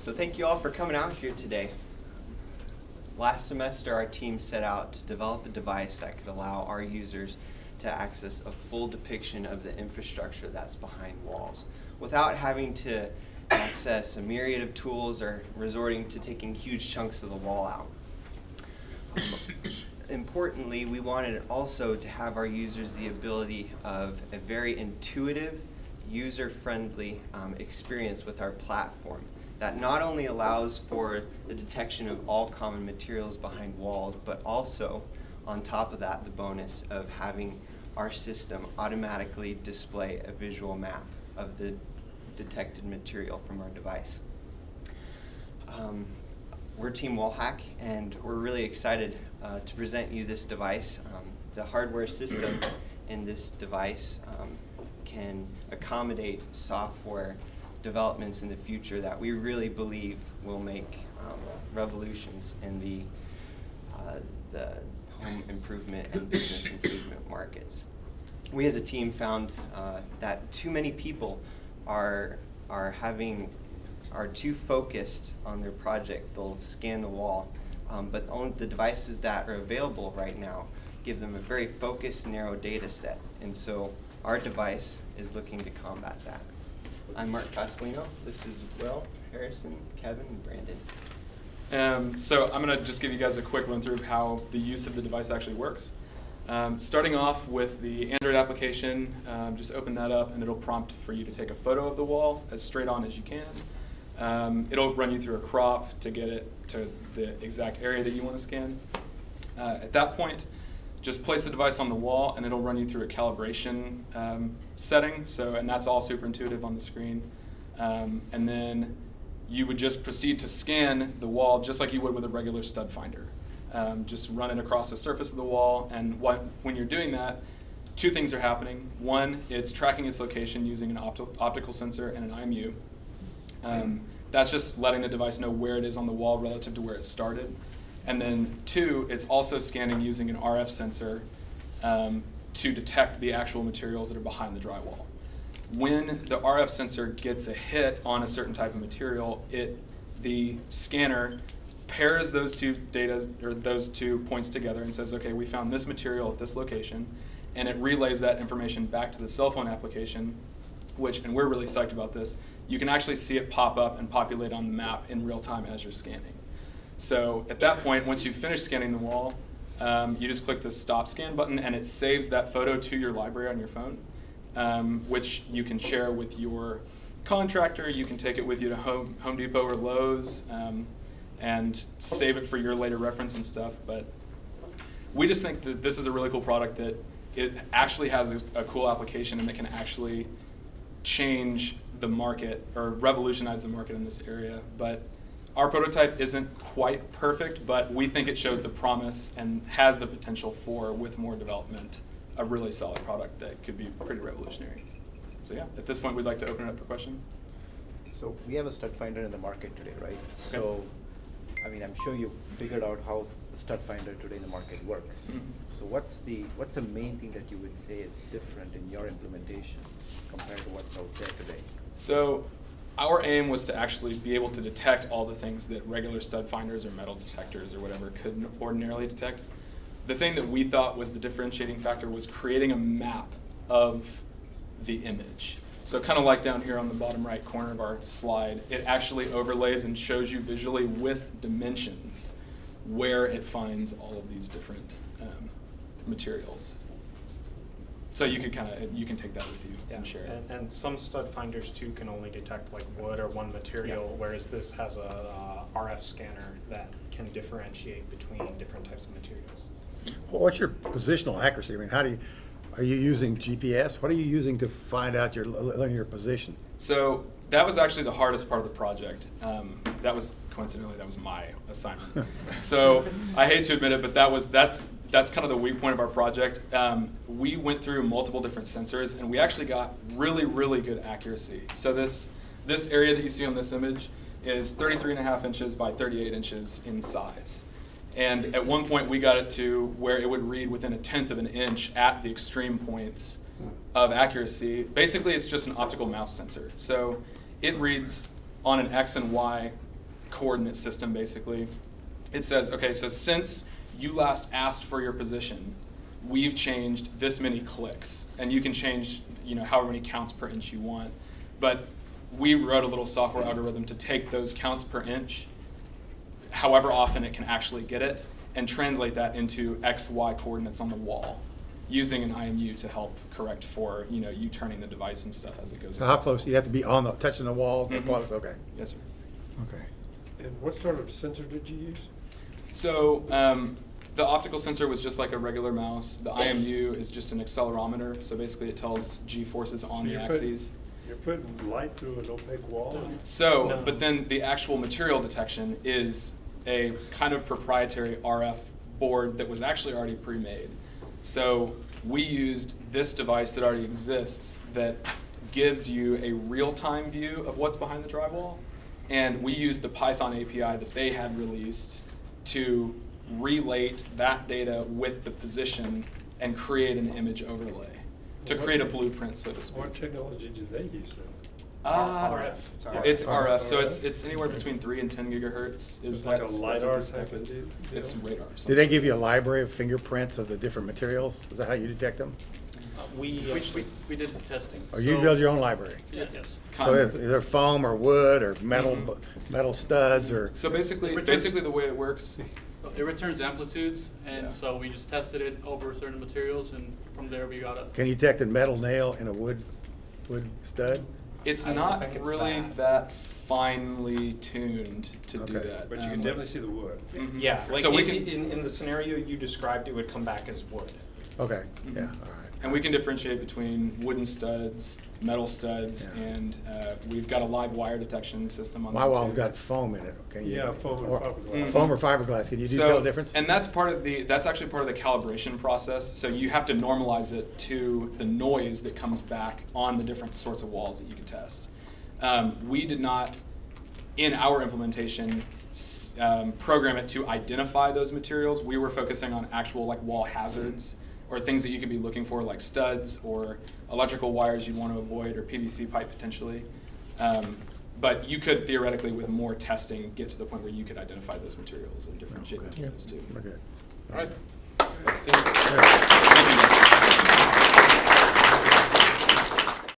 So thank you all for coming out here today. Last semester, our team set out to develop a device that could allow our users to access a full depiction of the infrastructure that's behind walls without having to access a myriad of tools or resorting to taking huge chunks of the wall out. Importantly, we wanted also to have our users the ability of a very intuitive, user-friendly experience with our platform that not only allows for the detection of all common materials behind walls, but also, on top of that, the bonus of having our system automatically display a visual map of the detected material from our device. We're Team Wallhack, and we're really excited to present you this device. The hardware system in this device can accommodate software developments in the future that we really believe will make revolutions in the home improvement and business improvement markets. We as a team found that too many people are too focused on their project. They'll scan the wall, but the devices that are available right now give them a very focused, narrow data set, and so our device is looking to combat that. I'm Mark Castellino. This is Will, Harrison, Kevin, and Brandon. So I'm going to just give you guys a quick run through of how the use of the device actually works. Starting off with the Android application, just open that up and it'll prompt for you to take a photo of the wall as straight on as you can. It'll run you through a crop to get it to the exact area that you want to scan. At that point, just place the device on the wall and it'll run you through a calibration setting. And that's all super intuitive on the screen. And then you would just proceed to scan the wall just like you would with a regular stud finder. Just run it across the surface of the wall, and when you're doing that, two things are happening. One, it's tracking its location using an optical sensor and an IMU. That's just letting the device know where it is on the wall relative to where it started. And then two, it's also scanning using an RF sensor to detect the actual materials that are behind the drywall. When the RF sensor gets a hit on a certain type of material, the scanner pairs those two data or those 2 points together and says, okay, we found this material at this location, and it relays that information back to the cell phone application, and we're really psyched about this, you can actually see it pop up and populate on the map in real time as you're scanning. So at that point, once you've finished scanning the wall, you just click the stop scan button and it saves that photo to your library on your phone, which you can share with your contractor. You can take it with you to Home Depot or Lowe's and save it for your later reference and stuff. But we just think that this is a really cool product, that it actually has a cool application and that can actually change the market or revolutionize the market in this area. But our prototype isn't quite perfect, but we think it shows the promise and has the potential for, with more development, a really solid product that could be pretty revolutionary. So yeah, at this point we'd like to open it up for questions. So we have a stud finder in the market today, right? Okay. So, I mean, I'm sure you've figured out how the stud finder today in the market works. Mm-hmm. So what's the main thing that you would say is different in your implementation compared to what's out there today? So our aim was to actually be able to detect all the things that regular stud finders or metal detectors or whatever couldn't ordinarily detect. The thing that we thought was the differentiating factor was creating a map of the image. So kind of like down here on the bottom right corner of our slide, it actually overlays and shows you visually with dimensions where it finds all of these different materials. So you can take that with you and share it. And some stud finders too can only detect like wood or one material, whereas this has a RF scanner that can differentiate between different types of materials. Well, what's your positional accuracy? I mean, are you using GPS? What are you using to find out your linear position? So that was actually the hardest part of the project. That was my assignment. So I hate to admit it, but that's kind of the weak point of our project. We went through multiple different sensors, and we actually got really, really good accuracy. So this area that you see on this image is 33.5 inches by 38 inches in size. And at one point, we got it to where it would read within 1/10 of an inch at the extreme points of accuracy. Basically, it's just an optical mouse sensor. So it reads on an X and Y coordinate system, basically. It says, okay, so since you last asked for your position, we've changed this many clicks, and you can change, however many counts per inch you want. But we wrote a little software algorithm to take those counts per inch, however often it can actually get it, and translate that into X, Y coordinates on the wall, using an IMU to help correct for you turning the device and stuff as it goes. So how across. close, you have to be touching the wall, Mhm. close, okay, Yes, sir. okay. And what sort of sensor did you use? So the optical sensor was just like a regular mouse. The IMU is just an accelerometer, so basically it tells g-forces on the axes. You're putting light through an opaque wall? So, No. but then the actual material detection is a kind of proprietary RF board that was actually already pre-made. So we used this device that already exists that gives you a real-time view of what's behind the drywall. And we used the Python API that they had released to relate that data with the position and create an image overlay, to create a blueprint, so to speak. What technology do they use then? RF. It's RF, so RF. it's anywhere between 3 and 10 gigahertz. Is It's like a that's LiDAR what this type spec of is. deal? It's radar. Do they give you a library of fingerprints of the different materials? Is that how you detect them? We We did the testing. Or you So- build your own library? Yes. So is there foam or wood or metal, Mhm. metal studs or? So basically the way it works. It returns amplitudes, and Yeah. so we just tested it over certain materials, and from there we got a. Can you detect a metal nail in a wood stud? It's I don't not think it's really that finely tuned to do Okay. that. But you can definitely see the wood. Mhm. Yeah, like So we in, can, in the scenario you described, it would come back as wood. Okay, Mhm. yeah, all right. and we can differentiate between wooden studs, metal studs, Yeah. and we've got a live wire detection system on My there, wall's too. got foam in it, can you? Yeah, foam and or- fiberglass. Foam or fiberglass, can you tell the difference? And that's that's actually part of the calibration process. So you have to normalize it to the noise that comes back on the different sorts of walls that you can test. We did not, in our implementation, program it to identify those materials. We were focusing on actual wall hazards or things that you could be looking for, like studs or electrical wires you'd want to avoid, or PVC pipe potentially. But you could theoretically, with more testing, get to the point where you could identify those materials and differentiate Okay. between those two. We're good. All right. Thank you.